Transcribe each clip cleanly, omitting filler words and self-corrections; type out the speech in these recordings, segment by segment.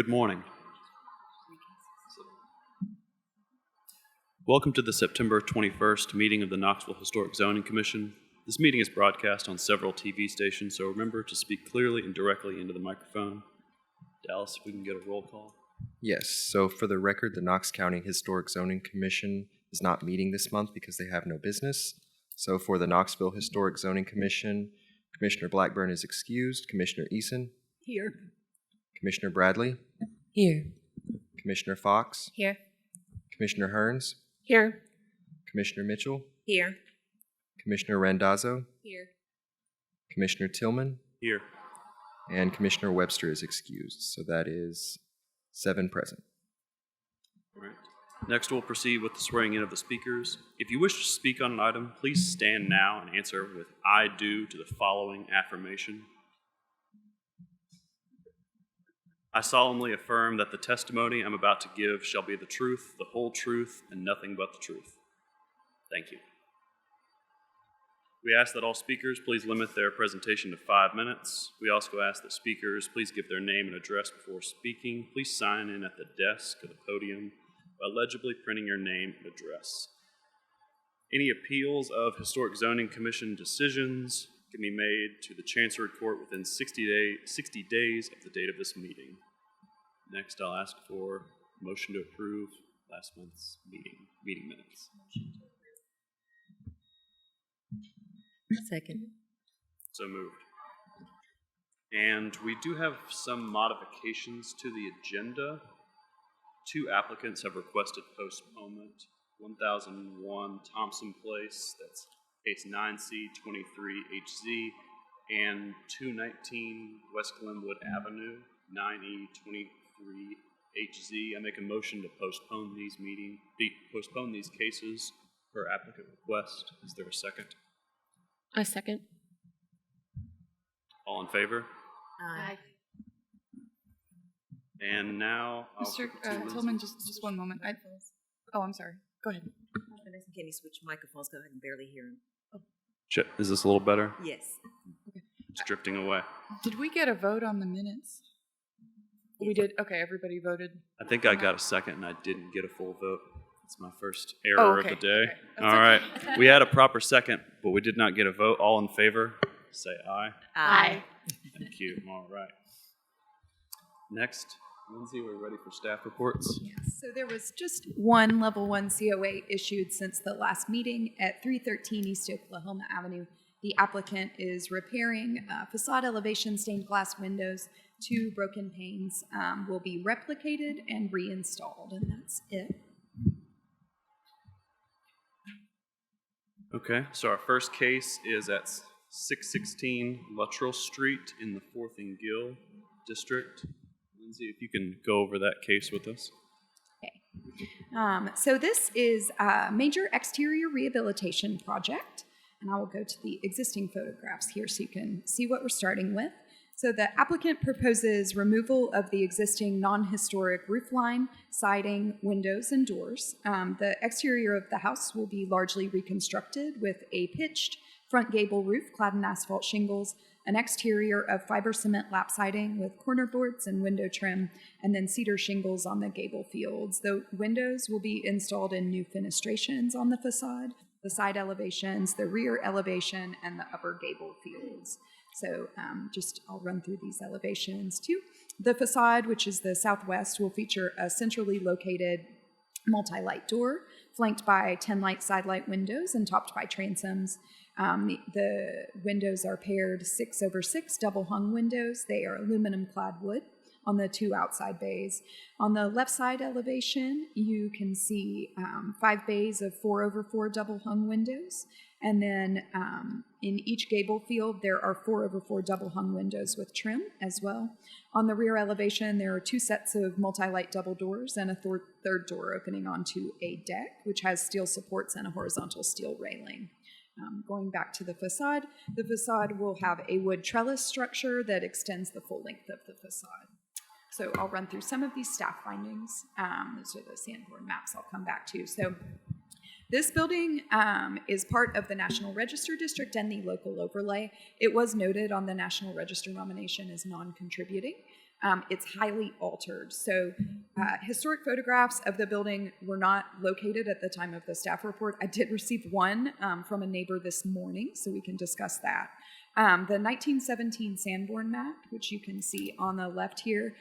Good morning. Welcome to the September 21st meeting of the Knoxville Historic Zoning Commission. This meeting is broadcast on several TV stations, so remember to speak clearly and directly into the microphone. Dallas, if we can get a roll call. Yes, so for the record, the Knox County Historic Zoning Commission is not meeting this month because they have no business. So for the Knoxville Historic Zoning Commission, Commissioner Blackburn is excused. Commissioner Eason? Here. Commissioner Bradley? Here. Commissioner Fox? Here. Commissioner Hearns? Here. Commissioner Mitchell? Here. Commissioner Randazzo? Here. Commissioner Tillman? Here. And Commissioner Webster is excused. So that is 7 present. All right. Next, we'll proceed with the swearing in of the speakers. If you wish to speak on an item, please stand now and answer with "I do" to the following affirmation. I solemnly affirm that the testimony I'm about to give shall be the truth, the whole truth, and nothing but the truth. Thank you. We ask that all speakers please limit their presentation to 5 minutes. We also ask that speakers please give their name and address before speaking. Please sign in at the desk or the podium by legibly printing your name and address. Any appeals of Historic Zoning Commission decisions can be made to the Chancery Court within 60 days of the date of this meeting. Next, I'll ask for a motion to approve last month's meeting minutes. Second. So moved. And we do have some modifications to the agenda. 2 applicants have requested postponement. 1001 Thompson Place, that's case 9C23HZ, and 219 West Glenwood Avenue, 9E23HZ. I make a motion to postpone these cases per applicant request. Is there a second? A second. All in favor? Aye. And now, Mr. Tillman, just one moment. I'm sorry. Go ahead. Can you switch microphones? Because I can barely hear him. Is this a little better? Yes. It's drifting away. Did we get a vote on the minutes? We did. Okay, everybody voted. I think I got a second and I didn't get a full vote. It's my first error of the day. Okay. All right. We had a proper second, but we did not get a vote. All in favor, say aye. Aye. Thank you. All right. Next, Lindsay, we're ready for staff reports. Yes, so there was just one level 1 COA issued since the last meeting at 313 East Oklahoma Avenue. The applicant is repairing facade elevation stained glass windows. 2 broken panes will be replicated and reinstalled, and that's it. Okay, so our first case is at 616 Luttrell Street in the 4th and Gill district. Lindsay, if you can go over that case with us. Okay. So this is a major exterior rehabilitation project, and I will go to the existing photographs here so you can see what we're starting with. So the applicant proposes removal of the existing non-historic roof line, siding, windows, and doors. The exterior of the house will be largely reconstructed with a pitched front gable roof clad in asphalt shingles, an exterior of fiber cement lap siding with corner boards and window trim, and then cedar shingles on the gable fields. The windows will be installed in new fenestrations on the facade, the side elevations, the rear elevation, and the upper gable fields. So I'll run through these elevations too. The facade, which is the southwest, will feature a centrally located multi-light door flanked by 10 light side light windows and topped by transoms. The windows are paired 6/6 double hung windows. They are aluminum clad wood on the 2 outside bays. On the left side elevation, you can see 5 bays of 4/4 double hung windows. And then in each gable field, there are 4/4 double hung windows with trim as well. On the rear elevation, there are 2 sets of multi-light double doors and a third door opening onto a deck, which has steel supports and a horizontal steel railing. Going back to the facade will have a wood trellis structure that extends the full length of the facade. So I'll run through some of these staff findings. Those are the Sanborn maps I'll come back to. So this building is part of the National Register District and the local overlay. It was noted on the National Register nomination as non-contributing. it's highly altered. So historic photographs of the building were not located at the time of the staff report. I did receive one from a neighbor this morning, so we can discuss that. The 1917 Sanborn map, which you can see on the left here,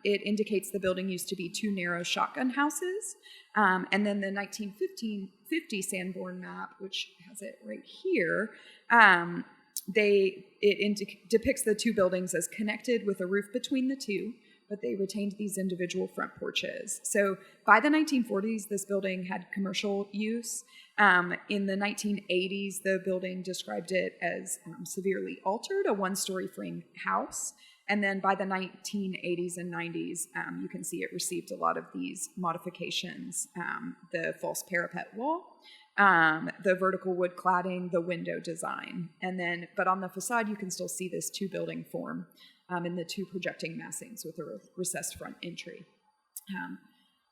it indicates the building used to be 2 narrow shotgun houses. And then the 1950 Sanborn map, which has it right here, depicts the two buildings as connected with a roof between the two, but they retained these individual front porches. So by the 1940s, this building had commercial use. In the 1980s, the building described it as severely altered, a one-story frame house. And then by the 1980s and 90s, you can see it received a lot of these modifications, the false parapet wall, the vertical wood cladding, the window design. And then, but on the facade, you can still see this two-building form in the two projecting massings with a recessed front entry.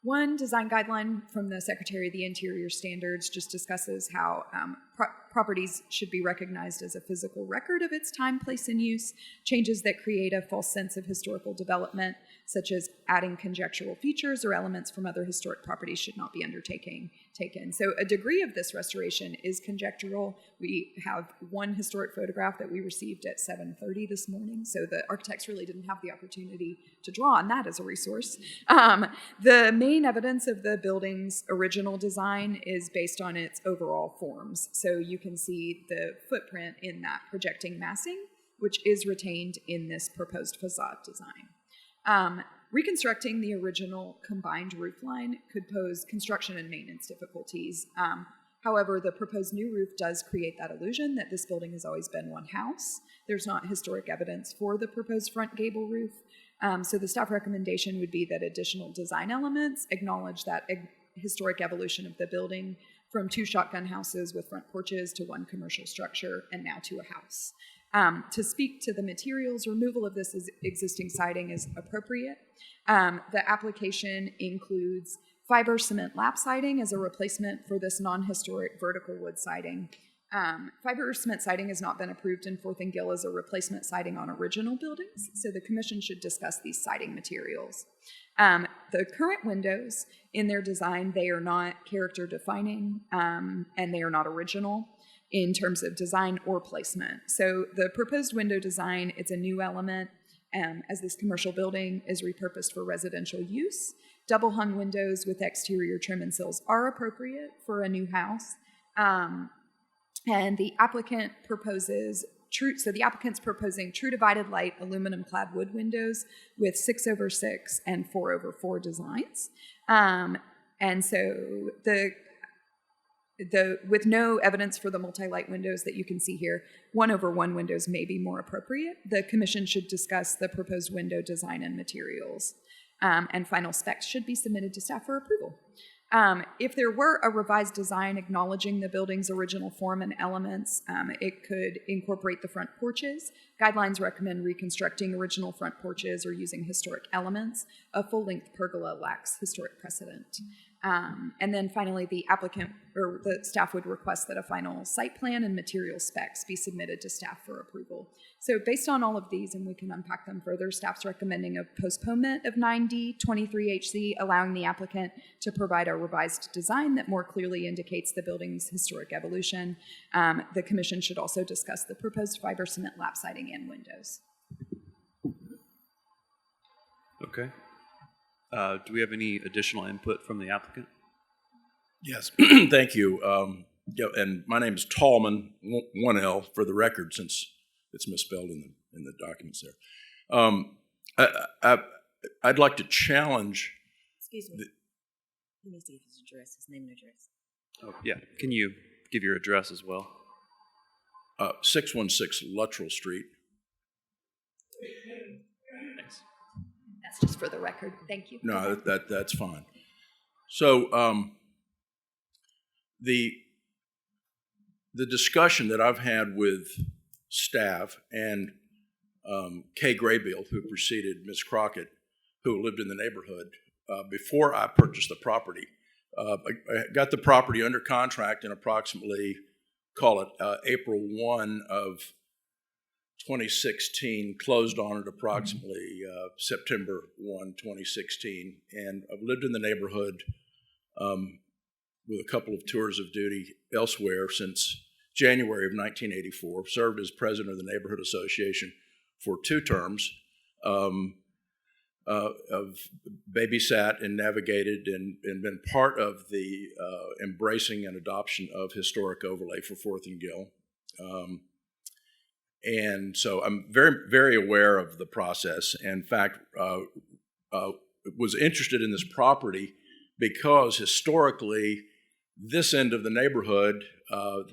One design guideline from the Secretary of the Interior Standards just discusses how properties should be recognized as a physical record of its time, place, and use. Changes that create a false sense of historical development, such as adding conjectural features or elements from other historic properties, should not be taken. So a degree of this restoration is conjectural. We have one historic photograph that we received at 7:30 this morning, so the architects really didn't have the opportunity to draw on that as a resource. The main evidence of the building's original design is based on its overall forms. So you can see the footprint in that projecting massing, which is retained in this proposed facade design. Reconstructing the original combined roofline could pose construction and maintenance difficulties. However, the proposed new roof does create that illusion that this building has always been one house. There's not historic evidence for the proposed front gable roof. So the staff recommendation would be that additional design elements acknowledge that historic evolution of the building from 2 shotgun houses with front porches to 1 commercial structure and now to a house. To speak to the materials, removal of this existing siding is appropriate. The application includes fiber cement lap siding as a replacement for this non-historic vertical wood siding. Fiber cement siding has not been approved in Fourth and Gill as a replacement siding on original buildings, so the commission should discuss these siding materials. The current windows in their design, they are not character defining and they are not original in terms of design or placement. So the proposed window design, it's a new element as this commercial building is repurposed for residential use. Double hung windows with exterior trim and sills are appropriate for a new house. And the applicant proposes the applicant's proposing true divided light aluminum clad wood windows with 6/6 and 4/4 designs. And so with no evidence for the multi-light windows that you can see here, 1/1 windows may be more appropriate. The commission should discuss the proposed window design and materials. And final specs should be submitted to staff for approval. If there were a revised design acknowledging the building's original form and elements, it could incorporate the front porches. Guidelines recommend reconstructing original front porches or using historic elements. A full-length pergola lacks historic precedent. And then finally, the applicant or the staff would request that a final site plan and material specs be submitted to staff for approval. So based on all of these, and we can unpack them further, staff's recommending a postponement of 9D 23HC, allowing the applicant to provide a revised design that more clearly indicates the building's historic evolution. The commission should also discuss the proposed fiber cement lap siding and windows. Okay. Do we have any additional input from the applicant? Yes, thank you. And my name is Tallman, 1L for the record, since it's misspelled in the documents there. I'd like to challenge. Excuse me. He needs to give his address, his name and address. Oh, yeah. Can you give your address as well? 616 Luttrell Street. Thanks. That's just for the record. Thank you. No, that's fine. So the discussion that I've had with staff and Kay Graybill, who preceded Ms. Crockett, who lived in the neighborhood before I purchased the property. I got the property under contract in approximately, call it April 1 of 2016, closed on it approximately September 1, 2016. And I've lived in the neighborhood with a couple of tours of duty elsewhere since January of 1984, served as president of the Neighborhood Association for 2 terms, of babysat and navigated and been part of the embracing and adoption of historic overlay for 4th and Gill. And so I'm very, very aware of the process. In fact, was interested in this property because historically, this end of the neighborhood,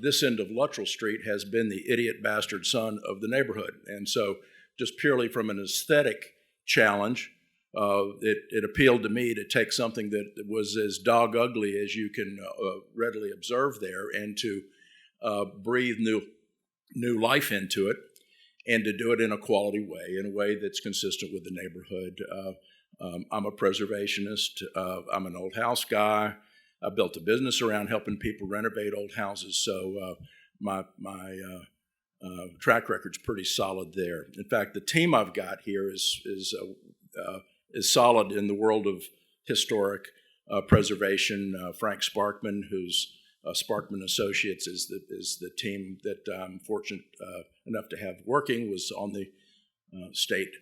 this end of Luttrell Street, has been the idiot bastard son of the neighborhood. And so just purely from an aesthetic challenge, it appealed to me to take something that was as dog ugly as you can readily observe there and to breathe new life into it and to do it in a quality way, in a way that's consistent with the neighborhood. I'm a preservationist. I'm an old house guy. I built a business around helping people renovate old houses, so my track record's pretty solid there. In fact, the team I've got here is solid in the world of historic preservation. Frank Sparkman, who's Sparkman Associates, is the team that I'm fortunate enough to have working, was on the state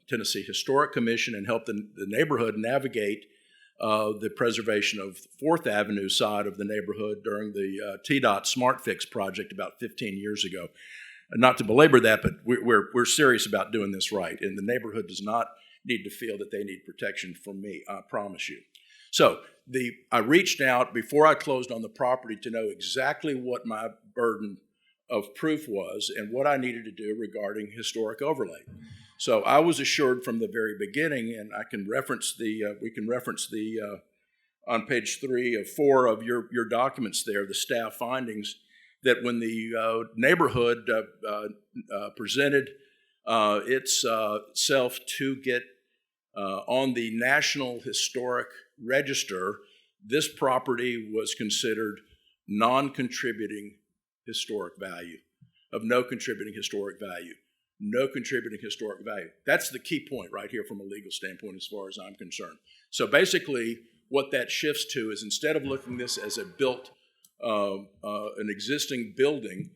Tennessee Historic Commission and helped the neighborhood navigate the preservation of 4th Avenue side of the neighborhood during the TDOT Smart Fix project about 15 years ago. Not to belabor that, but we're serious about doing this right, and the neighborhood does not need to feel that they need protection from me, I promise you. So I reached out before I closed on the property to know exactly what my burden of proof was and what I needed to do regarding historic overlay. So I was assured from the very beginning, and I can reference we can reference on page 3 of 4 of your documents there, the staff findings, that when the neighborhood presented itself to get on the National Historic Register, this property was considered non-contributing historic value, of no contributing historic value. No contributing historic value. That's the key point right here from a legal standpoint as far as I'm concerned. So basically what that shifts to is, instead of looking this as a an existing building,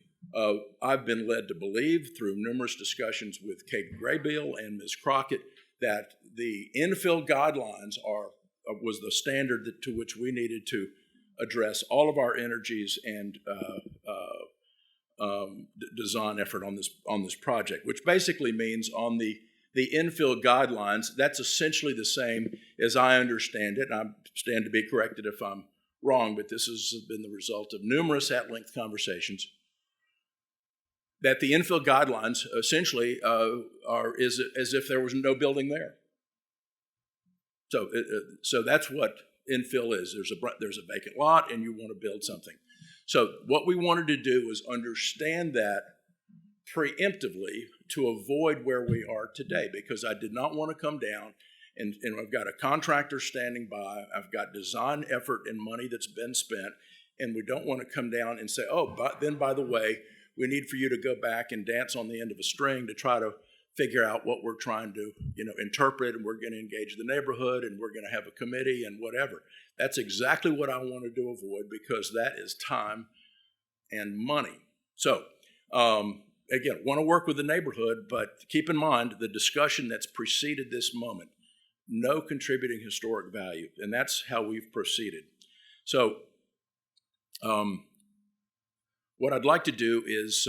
I've been led to believe through numerous discussions with Kate Graybill and Ms. Crockett that the infill guidelines was the standard to which we needed to address all of our energies and design effort on this project, which basically means on the infill guidelines, that's essentially the same as I understand it, and I stand to be corrected if I'm wrong, but this has been the result of numerous at-length conversations, that the infill guidelines essentially are as if there was no building there. So that's what infill is. There's a vacant lot and you want to build something. So what we wanted to do was understand that preemptively to avoid where we are today, because I did not want to come down and I've got a contractor standing by, I've got design effort and money that's been spent, and we don't want to come down and say, oh, but then by the way, we need for you to go back and dance on the end of a string to try to figure out what we're trying to interpret, and we're going to engage the neighborhood and we're going to have a committee and whatever. That's exactly what I wanted to avoid, because that is time and money. So again, want to work with the neighborhood, but keep in mind the discussion that's preceded this moment. No contributing historic value, and that's how we've proceeded. So what I'd like to do is,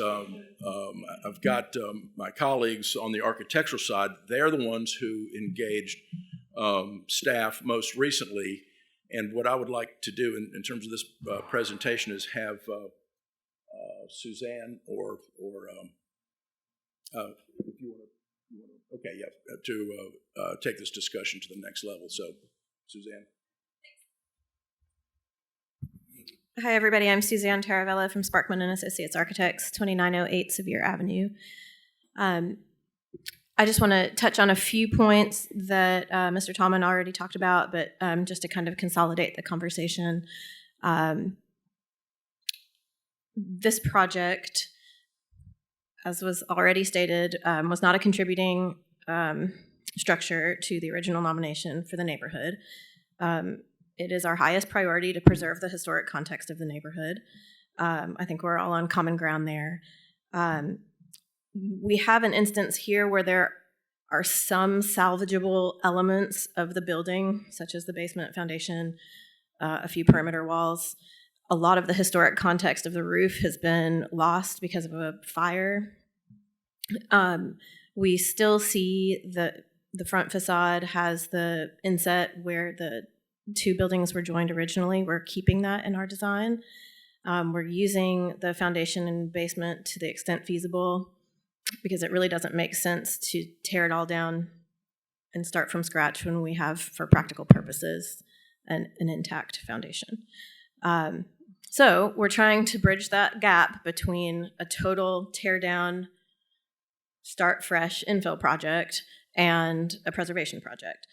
I've got my colleagues on the architectural side. They're the ones who engaged staff most recently, and what I would like to do in terms of this presentation is have Suzanne or if you want to. Okay, yeah, to take this discussion to the next level. So, Suzanne. Hi, everybody. I'm Suzanne Taravella from Sparkman & Associates Architects, 2908 Sevier Avenue. I just want to touch on a few points that Mr. Tallman already talked about, but just to kind of consolidate the conversation. This project as was already stated, was not a contributing structure to the original nomination for the neighborhood. It is our highest priority to preserve the historic context of the neighborhood. I think we're all on common ground there. We have an instance here where there are some salvageable elements of the building, such as the basement foundation, a few perimeter walls. A lot of the historic context of the roof has been lost because of a fire. We still see the front facade has the inset where the two buildings were joined originally. We're keeping that in our design. We're using the foundation and basement to the extent feasible because it really doesn't make sense to tear it all down and start from scratch when we have, for practical purposes, an intact foundation. So we're trying to bridge that gap between a total tear down, start fresh infill project and a preservation project.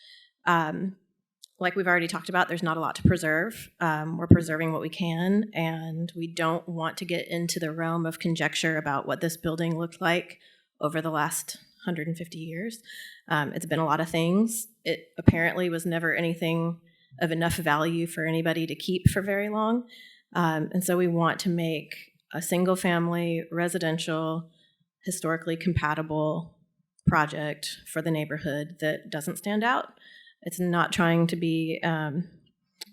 Like we've already talked about, there's not a lot to preserve. We're preserving what we can, and we don't want to get into the realm of conjecture about what this building looked like over the last 150 years. It's been a lot of things. It apparently was never anything of enough value for anybody to keep for very long. And so we want to make a single-family, residential, historically compatible project for the neighborhood that doesn't stand out. It's not trying to be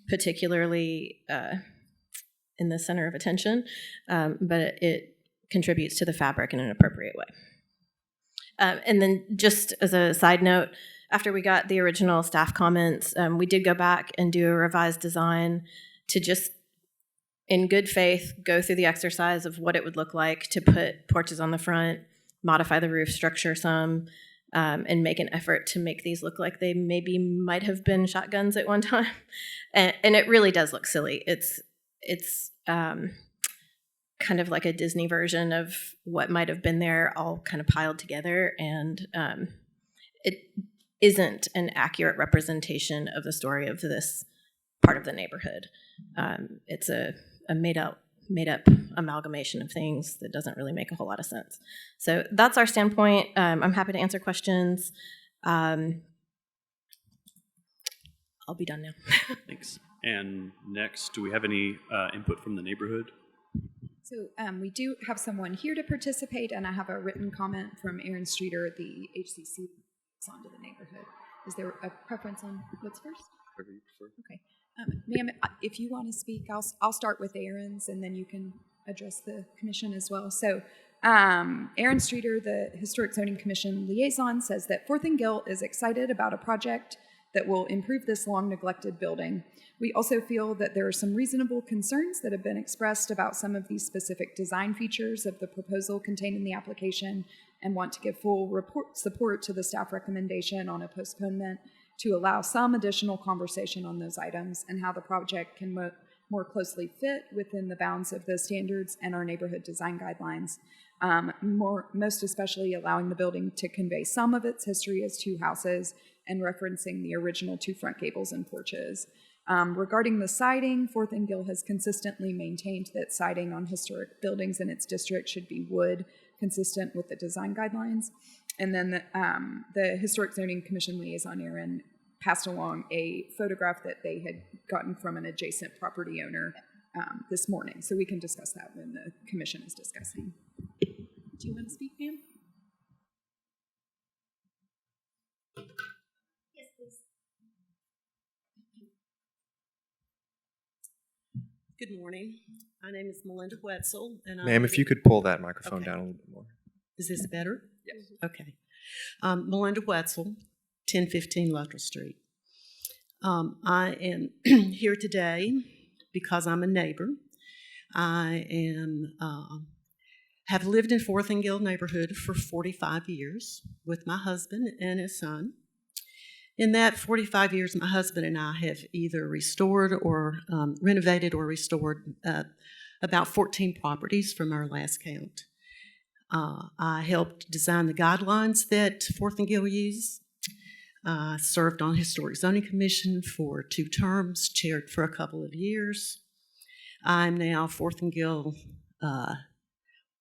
particularly in the center of attention, but it contributes to the fabric in an appropriate way. And then just as a side note, after we got the original staff comments, we did go back and do a revised design to just, in good faith, go through the exercise of what it would look like to put porches on the front, modify the roof structure some, and make an effort to make these look like they maybe might have been shotguns at one time. And it really does look silly. It's kind of like a Disney version of what might have been there all kind of piled together. And it isn't an accurate representation of the story of this part of the neighborhood. It's a made up amalgamation of things that doesn't really make a whole lot of sense. So that's our standpoint. I'm happy to answer questions. I'll be done now. Thanks. And next, do we have any input from the neighborhood? So we do have someone here to participate, and I have a written comment from Aaron Streeter, the HCC on to the neighborhood. Is there a preference on what's first? Whatever you prefer. Okay. Ma'am, if you want to speak, I'll start with Aaron's, and then you can address the commission as well. So Aaron Streeter, the Historic Zoning Commission liaison, says that Fourth and Gill is excited about a project that will improve this long-neglected building. We also feel that there are some reasonable concerns that have been expressed about some of these specific design features of the proposal contained in the application and want to give full support to the staff recommendation on a postponement to allow some additional conversation on those items and how the project can more closely fit within the bounds of the standards and our neighborhood design guidelines, most especially allowing the building to convey some of its history as two houses and referencing the original two front gables and porches. Regarding the siding, Fourth and Gill has consistently maintained that siding on historic buildings in its district should be wood, consistent with the design guidelines. And then the Historic Zoning Commission liaison, Aaron, passed along a photograph that they had gotten from an adjacent property owner this morning. So we can discuss that when the commission is discussing. Do you want to speak, ma'am? Yes, please. Good morning. My name is Melinda Wetzel. And Ma'am, if you could pull that microphone down a little bit more. Is this better? Yes. Okay. Melinda Wetzel, 1015 Luttrell Street. I am here today because I'm a neighbor. I have lived in Fourth and Gill neighborhood for 45 years with my husband and his son. In that 45 years, my husband and I have either restored or renovated or restored about 14 properties from our last count. I helped design the guidelines that Fourth and Gill use. I served on Historic Zoning Commission for 2 terms, chaired for a couple of years. I'm now Fourth and Gill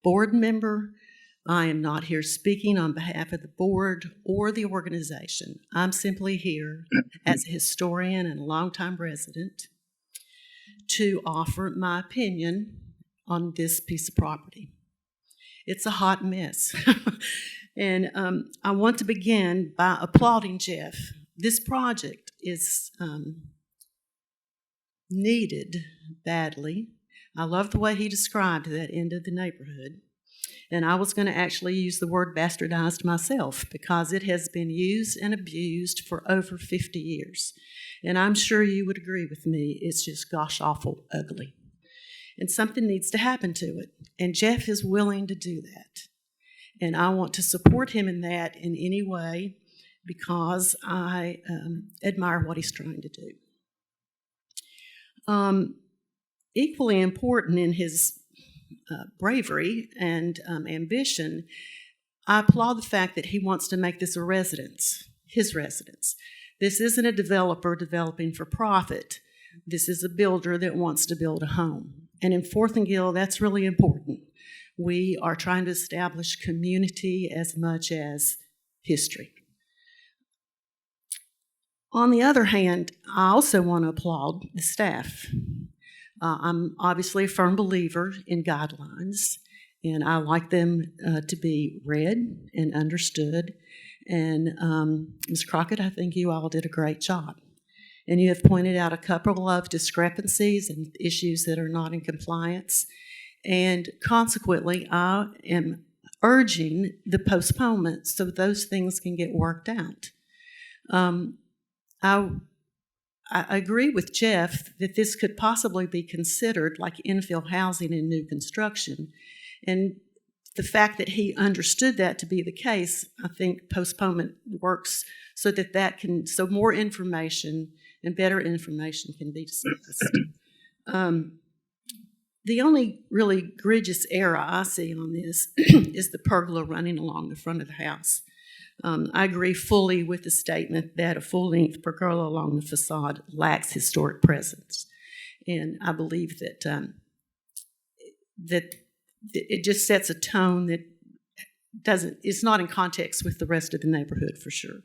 board member, I am not here speaking on behalf of the board or the organization. I'm simply here as a historian and a longtime resident to offer my opinion on this piece of property. It's a hot mess. And I want to begin by applauding Jeff. This project is needed badly. I love the way he described that end of the neighborhood. And I was going to actually use the word bastardized myself because it has been used and abused for over 50 years. And I'm sure you would agree with me, it's just gosh awful ugly. And something needs to happen to it. And Jeff is willing to do that. And I want to support him in that in any way because I admire what he's trying to do. Equally important in his bravery and ambition, I applaud the fact that he wants to make this a residence, his residence. This isn't a developer developing for profit. This is a builder that wants to build a home. And in 4th and Gill, that's really important. We are trying to establish community as much as history. On the other hand, I also want to applaud the staff. I'm obviously a firm believer in guidelines, and I like them to be read and understood. And Ms. Crockett, I think you all did a great job. And you have pointed out a couple of discrepancies and issues that are not in compliance. And consequently, I am urging the postponement so those things can get worked out. I agree with Jeff that this could possibly be considered like infill housing in new construction. And the fact that he understood that to be the case, I think postponement works so so more information and better information can be discussed. The only really egregious error I see on this is the pergola running along the front of the house. I agree fully with the statement that a full-length pergola along the facade lacks historic presence. And I believe that that it just sets a tone that it's not in context with the rest of the neighborhood for sure.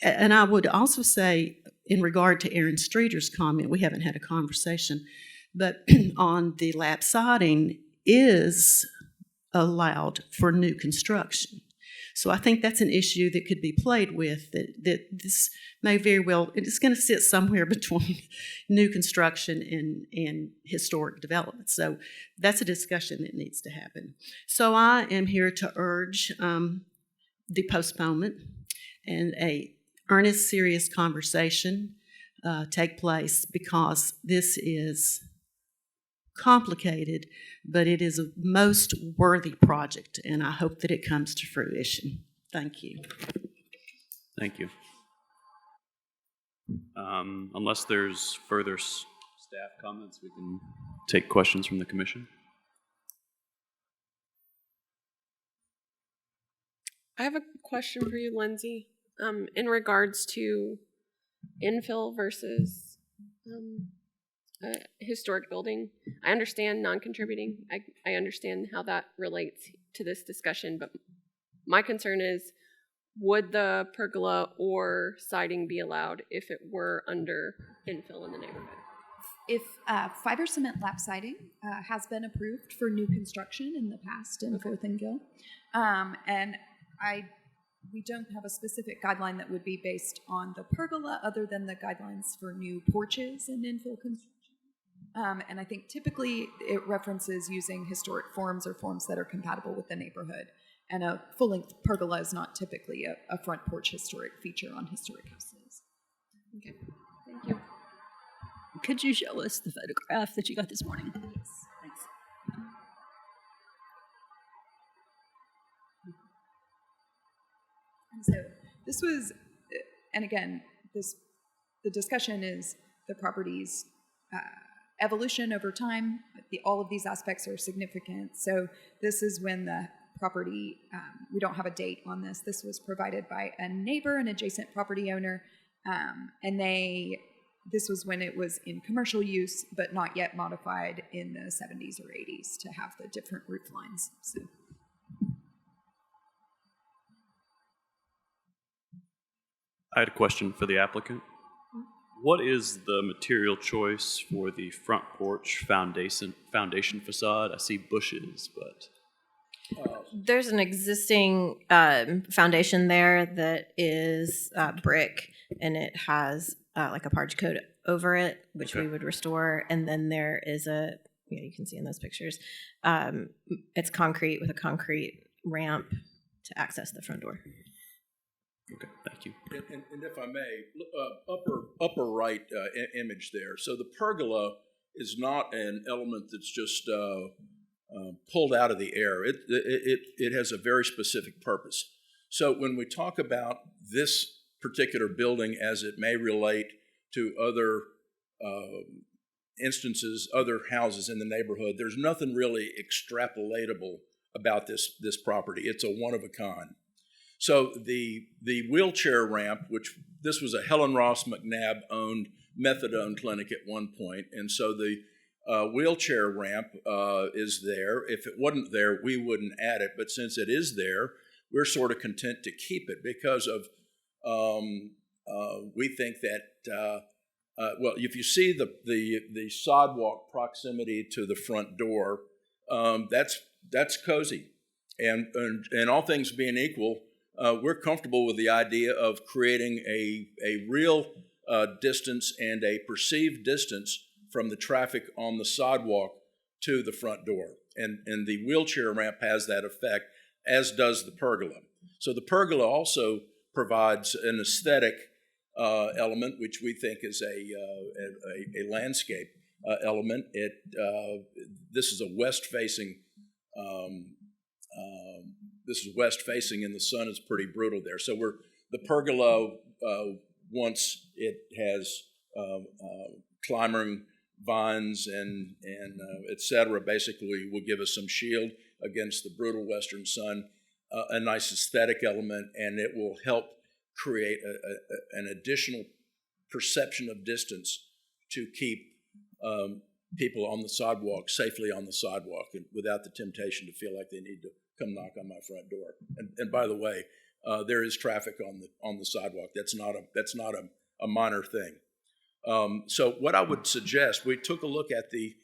And I would also say, in regard to Aaron Streeter's comment, we haven't had a conversation, but on the lap siding is allowed for new construction. So I think that's an issue that could be played with, that this may very well, it's going to sit somewhere between new construction and historic development. So that's a discussion that needs to happen. So I am here to urge the postponement and a earnest, serious conversation take place because this is complicated, but it is a most worthy project, and I hope that it comes to fruition. Thank you. Thank you. Unless there's further staff comments, we can take questions from the commission. I have a question for you, Lindsay, in regards to infill versus historic building. I understand non-contributing. I understand how that relates to this discussion, but my concern is, would the pergola or siding be allowed if it were under infill in the neighborhood? If fiber cement lap siding has been approved for new construction in the past in 4th and Gill, and we don't have a specific guideline that would be based on the pergola other than the guidelines for new porches in infill construction. And I think typically it references using historic forms or forms that are compatible with the neighborhood. And a full-length pergola is not typically a front porch historic feature on historic houses. Okay, thank you. Could you show us the photograph that you got this morning? Yes, thanks. And so this was, and again, the discussion is the property's evolution over time. All of these aspects are significant. So this is when the property, we don't have a date on this. This was provided by a neighbor, an adjacent property owner, and they this was when it was in commercial use, but not yet modified in the 70s or 80s to have the different roof lines. So. I had a question for the applicant. What is the material choice for the front porch foundation facade? I see bushes, but There's an existing foundation there that is brick, and it has like a parge coat over it, which we would restore. And then there is you can see in those pictures, it's concrete with a concrete ramp to access the front door. okay, thank you. And if I may, upper right image there. So the pergola is not an element that's just pulled out of the air. It has a very specific purpose. So when we talk about this particular building as it may relate to other instances, other houses in the neighborhood, there's nothing really extrapolatable about this property. It's a one of a kind. So the wheelchair ramp, which this was a Helen Ross McNabb owned methadone clinic at one point, and so the wheelchair ramp is there. If it wasn't there, we wouldn't add it, but since it is there, we're sort of content to keep it because of we think that well, if you see the sidewalk proximity to the front door, that's cozy, and all things being equal, we're comfortable with the idea of creating a real distance and a perceived distance from the traffic on the sidewalk to the front door. And the wheelchair ramp has that effect, as does the pergola. So the pergola also provides an aesthetic element, which we think is a landscape element. This is a west-facing. This is west-facing, and the sun is pretty brutal there. So the pergola, once it has climbing vines and et cetera, basically will give us some shield against the brutal western sun, a nice aesthetic element, and it will help create an additional perception of distance to keep people on the sidewalk safely on the sidewalk and without the temptation to feel like they need to come knock on my front door. And by the way, there is traffic on the sidewalk. That's not a minor thing. So what I would suggest, we took a look at the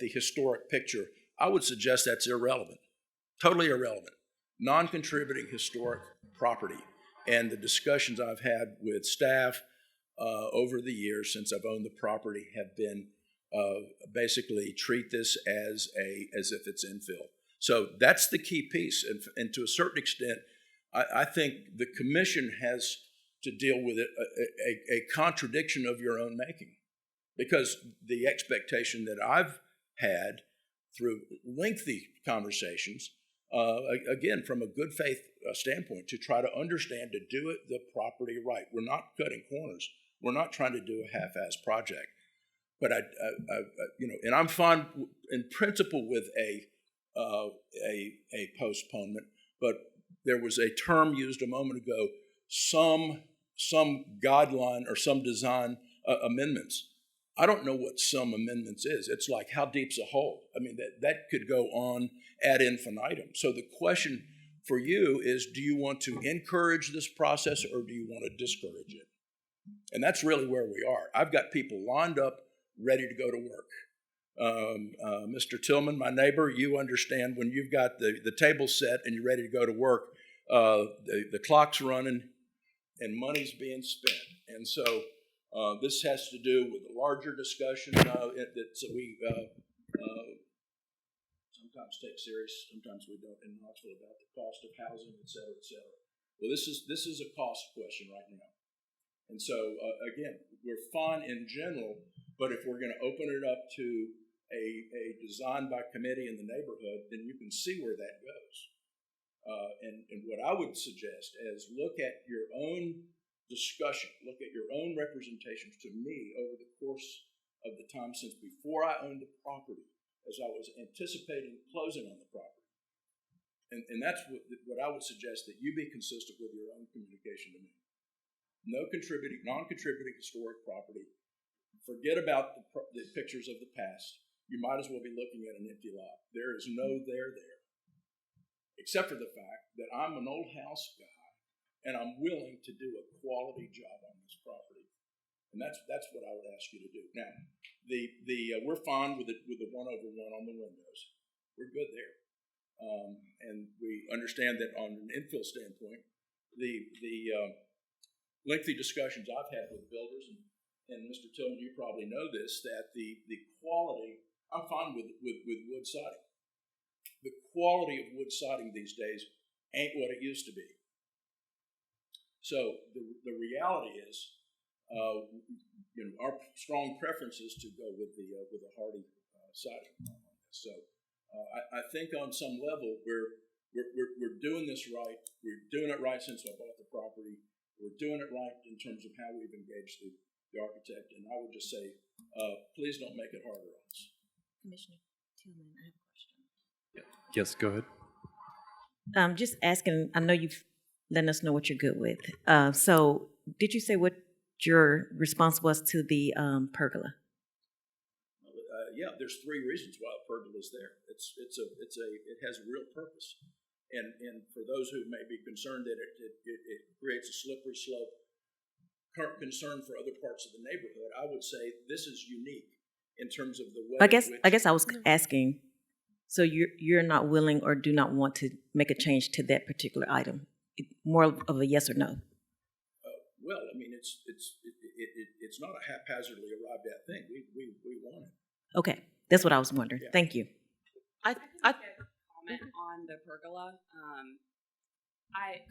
historic picture. I would suggest that's irrelevant, totally irrelevant, non-contributing historic property. And the discussions I've had with staff over the years since I've owned the property have been basically treat this as if it's infill. So that's the key piece. And to a certain extent, I think the commission has to deal with it, a contradiction of your own making. Because the expectation that I've had through lengthy conversations, again, from a good faith standpoint, to try to understand, to do it the property right. We're not cutting corners. We're not trying to do a half-ass project. But and I'm fine in principle with a postponement. But there was a term used a moment ago, some guideline or some design amendments. I don't know what some amendments is. It's like, how deep's a hole? I mean, that could go on ad infinitum. So the question for you is, do you want to encourage this process or do you want to discourage it? And that's really where we are. I've got people lined up, ready to go to work. Mr. Tillman, my neighbor, you understand when you've got the table set and you're ready to go to work, the clock's running and money's being spent. And so this has to do with a larger discussion that we sometimes take serious, sometimes we don't in Knoxville, about the cost of housing, et cetera, et cetera. Well, this is a cost question right now. And so, again, we're fine in general, but if we're going to open it up to a design by committee in the neighborhood, then you can see where that goes. And what I would suggest is look at your own discussion, look at your own representations to me over the course of the time since before I owned the property, as I was anticipating closing on the property. And that's what I would suggest, that you be consistent with your own communication to me. No non-contributing historic property Forget about the pictures of the past. You might as well be looking at an empty lot. There is no there, except for the fact that I'm an old house guy and I'm willing to do a quality job on this property. And that's what I would ask you to do. Now, we're fine with the 1/1 on the windows. We're good there. And we understand that on an infill standpoint, the lengthy discussions I've had with builders, and Mr. Tillman, you probably know this, that the quality, I'm fine with wood siding. The quality of wood siding these days ain't what it used to be. So the reality is, our strong preference is to go with the hardy siding on this. So I think on some level we're doing this right. We're doing it right since I bought the property. We're doing it right in terms of how we've engaged the architect. And I would just say, please don't make it harder on us. Commissioner Tillman, I have a question. Yes, go ahead. Just asking, I know you've letting us know what you're good with. So did you say what your response was to the pergola? Yeah, there's 3 reasons why a pergola is there. It has a real purpose, and for those who may be concerned that it creates a slippery slope, concern for other parts of the neighborhood, I would say this is unique in terms of the way. I guess I was asking. So you're not willing or do not want to make a change to that particular item? More of a yes or no? Well, I mean, it's not a haphazardly arrived at thing. We want it. Okay, that's what I was wondering. Yeah. Thank you. I comment on the pergola.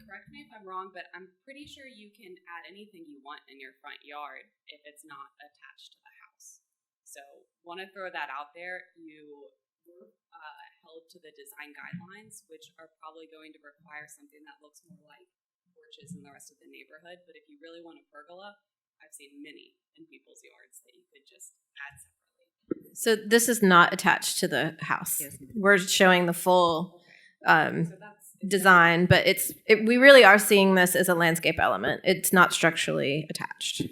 Correct me if I'm wrong, but I'm pretty sure you can add anything you want in your front yard if it's not attached to the house. So, want to throw that out there. You were held to the design guidelines, which are probably going to require something that looks more like porches in the rest of the neighborhood. But if you really want a pergola, I've seen many in people's yards that you could just add separately. So this is not attached to the house. Yes. We're showing the full design, but we really are seeing this as a landscape element. It's not structurally attached.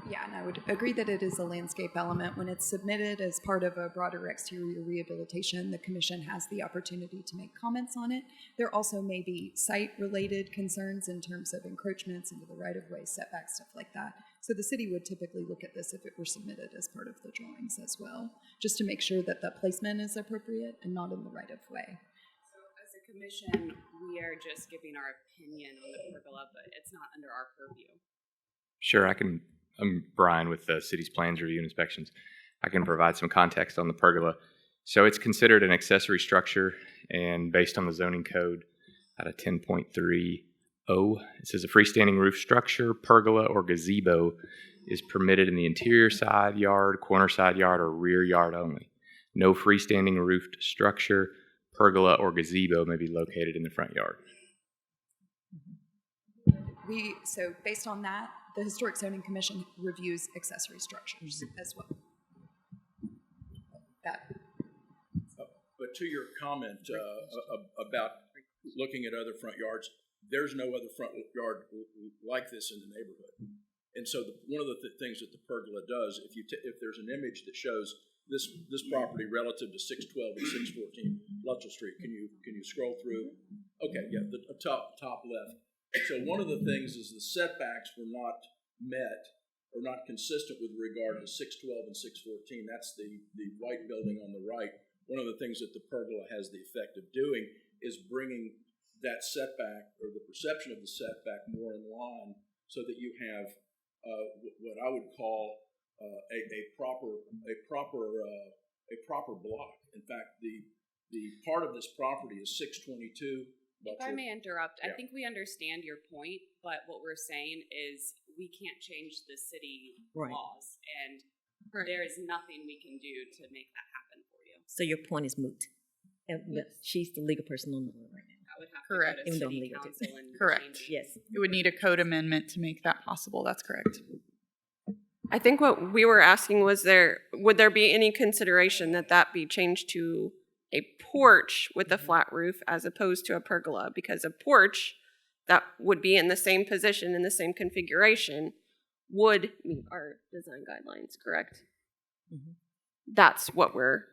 Yeah, and I would agree that it is a landscape element. When it's submitted as part of a broader exterior rehabilitation, the commission has the opportunity to make comments on it. There also may be site-related concerns in terms of encroachments into the right-of-way, setbacks, stuff like that. So the city would typically look at this if it were submitted as part of the drawings as well, just to make sure that the placement is appropriate and not in the right-of-way. So as a commission, we are just giving our opinion on the pergola, but it's not under our purview. Sure, I'm Brian with the city's plans review and inspections. I can provide some context on the pergola. So it's considered an accessory structure, and based on the zoning code out of 10.30, it says a freestanding roof structure, pergola, or gazebo is permitted in the interior side yard, corner side yard, or rear yard only. No freestanding roofed structure, pergola, or gazebo may be located in the front yard. So based on that, the Historic Zoning Commission reviews accessory structures as well. But to your comment about looking at other front yards, there's no other front yard like this in the neighborhood. And so one of the things that the pergola does, if there's an image that shows this property relative to 612 and 614 Luttrell Street, can you scroll through? Okay, yeah, the top left. So one of the things is the setbacks were not met or not consistent with regard to 612 and 614. That's the white building on the right. One of the things that the pergola has the effect of doing is bringing that setback or the perception of the setback more in line so that you have what I would call a proper block. In fact, the part of this property is 622. If I may interrupt, yeah. I think we understand your point, but what we're saying is we can't change the city laws, and there is nothing we can do to make that happen for you. So your point is moot. Yes. She's the legal person on the board right now. I would have Correct. to go to Even though I'm city legal too. council and Correct. change it. Yes. It would need a code amendment to make that possible. That's correct. I think what we were asking was would there be any consideration that be changed to a porch with a flat roof as opposed to a pergola? Because a porch that would be in the same position, in the same configuration, would meet our design guidelines, correct? Mhm. That's what we're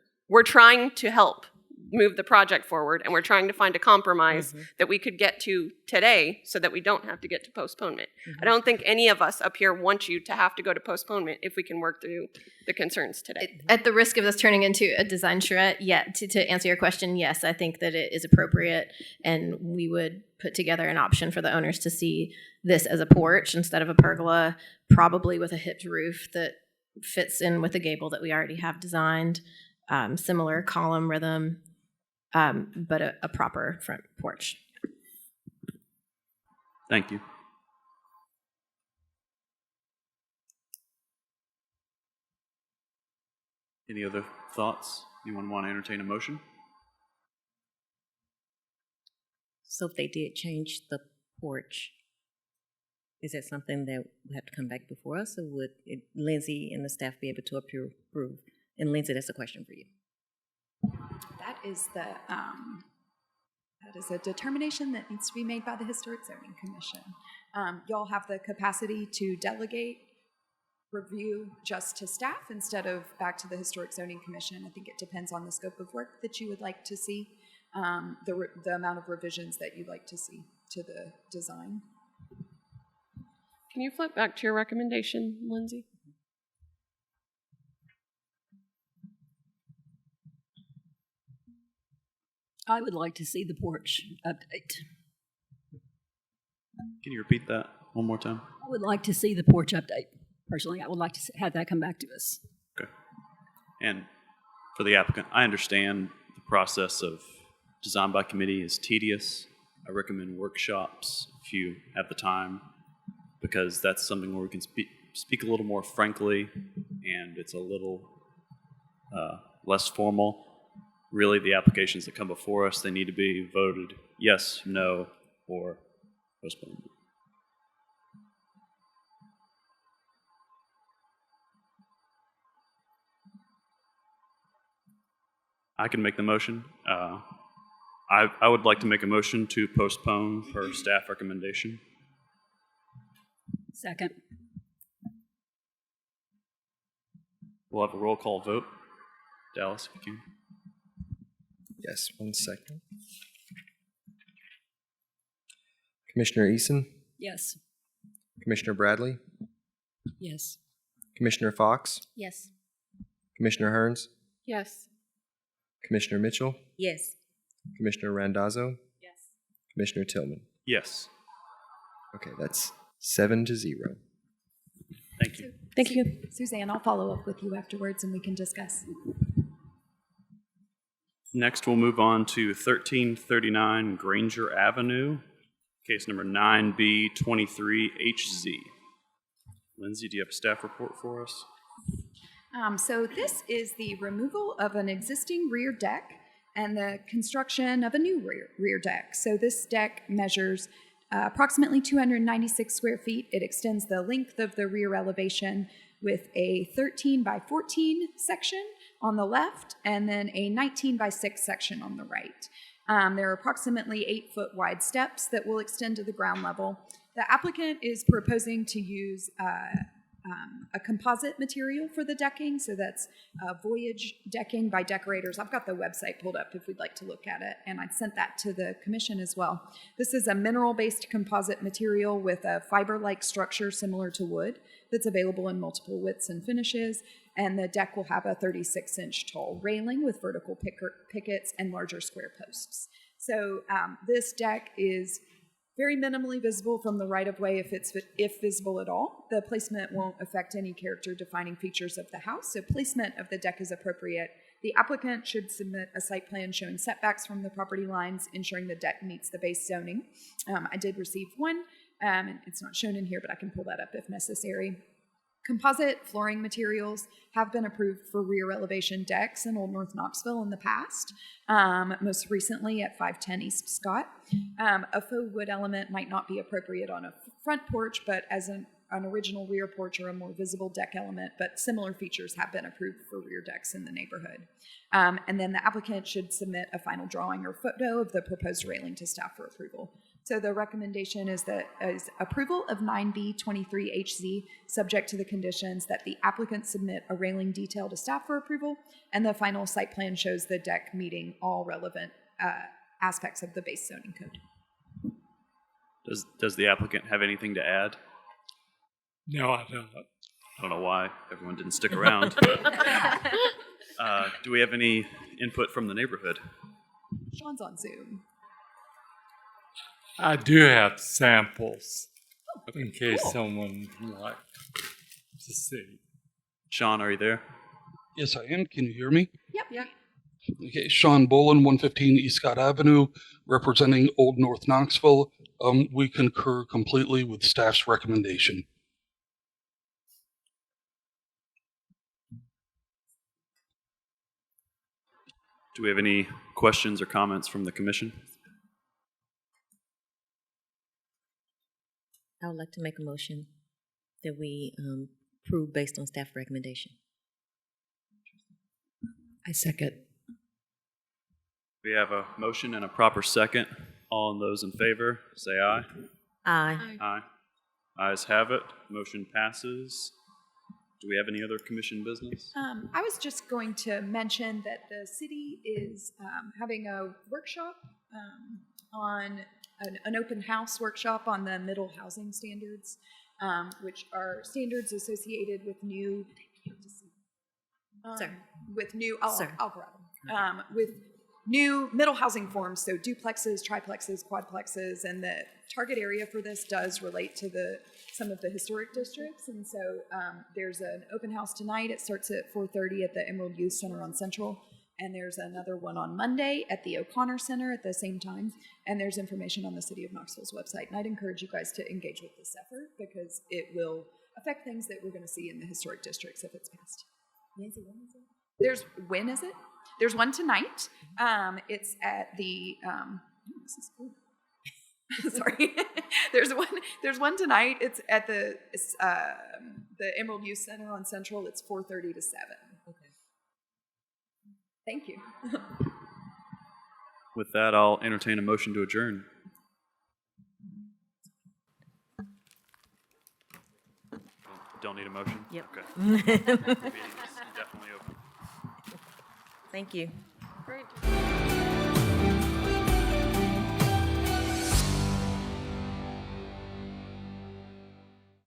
trying to help move the project forward, and we're trying to find a compromise that we could get to today so that we don't have to get to postponement. I don't think any of us up here want you to have to go to postponement if we can work through the concerns today. At the risk of this turning into a design charrette, to answer your question, yes, I think that it is appropriate, and we would put together an option for the owners to see this as a porch instead of a pergola, probably with a hipped roof that fits in with the gable that we already have designed, similar column rhythm, but a proper front porch. Thank you. Any other thoughts? Anyone want to entertain a motion? So if they did change the porch, is that something that would have to come back before us, or would Lindsay and the staff be able to approve? And Lindsay, that's a question for you. That is a determination that needs to be made by the Historic Zoning Commission. Y'all have the capacity to delegate review just to staff instead of back to the Historic Zoning Commission. I think it depends on the scope of work that you would like to see, the amount of revisions that you'd like to see to the design. Can you flip back to your recommendation, Lindsay? I would like to see the porch update. Can you repeat that one more time? I would like to see the porch update. Personally, I would like to have that come back to us. Okay. And for the applicant, I understand the process of design by committee is tedious. I recommend workshops if you have the time, because that's something where we can speak a little more frankly, and it's a little less formal. Really, the applications that come before us, they need to be voted yes, no, or postponement. I can make the motion. I would like to make a motion to postpone per staff recommendation. Second. We'll have a roll call vote. Dallas, if you can. Yes, 1 second. Commissioner Eason, Yes. Commissioner Bradley, Yes. Commissioner Fox, Yes. Commissioner Hearns, Yes. Commissioner Mitchell, Yes. Commissioner Randazzo, Yes. Commissioner Tillman. Yes. Okay, that's 7-0. Thank you. Thank you. Suzanne, I'll follow up with you afterwards and we can discuss. Next, we'll move on to 1339 Granger Avenue, case number 9B23HZ. Lindsay, do you have a staff report for us? So this is the removal of an existing rear deck and the construction of a new rear deck. So this deck measures approximately 296 square feet. It extends the length of the rear elevation with a 13 by 14 section on the left and then a 19 by 6 section on the right. There are approximately 8-foot wide steps that will extend to the ground level. The applicant is proposing to use a composite material for the decking, so that's Voyage decking by Decorators. I've got the website pulled up if we'd like to look at it, and I sent that to the commission as well. This is a mineral-based composite material with a fiber-like structure similar to wood that's available in multiple widths and finishes, and the deck will have a 36-inch tall railing with vertical pickets and larger square posts. So this deck is very minimally visible from the right-of-way if visible at all. The placement won't affect any character-defining features of the house, so placement of the deck is appropriate. The applicant should submit a site plan showing setbacks from the property lines, ensuring the deck meets the base zoning. I did receive one, and it's not shown in here, but I can pull that up if necessary. Composite flooring materials have been approved for rear elevation decks in Old North Knoxville in the past, most recently at 510 East Scott. A faux wood element might not be appropriate on a front porch, but as an original rear porch or a more visible deck element, but similar features have been approved for rear decks in the neighborhood. And then the applicant should submit a final drawing or photo of the proposed railing to staff for approval. So the recommendation is approval of 9B23HZ, subject to the conditions that the applicant submit a railing detail to staff for approval, and the final site plan shows the deck meeting all relevant aspects of the base zoning code. Does the applicant have anything to add? No, I don't. I don't know why everyone didn't stick around. Do we have any input from the neighborhood? Sean's on Zoom. I do have samples in case cool. someone would like to see. Sean, are you there? Yes, I am. Can you hear me? Yep. Yeah. Okay, Sean Bolin, 115 East Scott Avenue, representing Old North Knoxville. We concur completely with staff's recommendation. Do we have any questions or comments from the commission? I would like to make a motion that we approve based on staff recommendation. I second. We have a motion and a proper second. All those in favor, say aye. Aye. Aye. Ayes have it. Motion passes. Do we have any other commission business? I was just going to mention that the city is having a workshop on an open house workshop on the middle housing standards, which are standards associated with new. With new. I'll grab them. With new middle housing forms, so duplexes, triplexes, quadplexes, and the target area for this does relate to some of the historic districts. And so there's an open house tonight. It starts at 4:30 at the Emerald Youth Center on Central. And there's another one on Monday at the O'Connor Center at the same time. And there's information on the City of Knoxville's website. And I'd encourage you guys to engage with this effort because it will affect things that we're going to see in the historic districts if it's passed. When is it? There's one tonight. It's at the. This is cool. Sorry. There's one tonight. It's at the Emerald Youth Center on Central. It's 4:30 to 7. Okay. Thank you. With that, I'll entertain a motion to adjourn. Don't need a motion? Yep. Okay. Meeting is indefinitely open. Thank you. Great.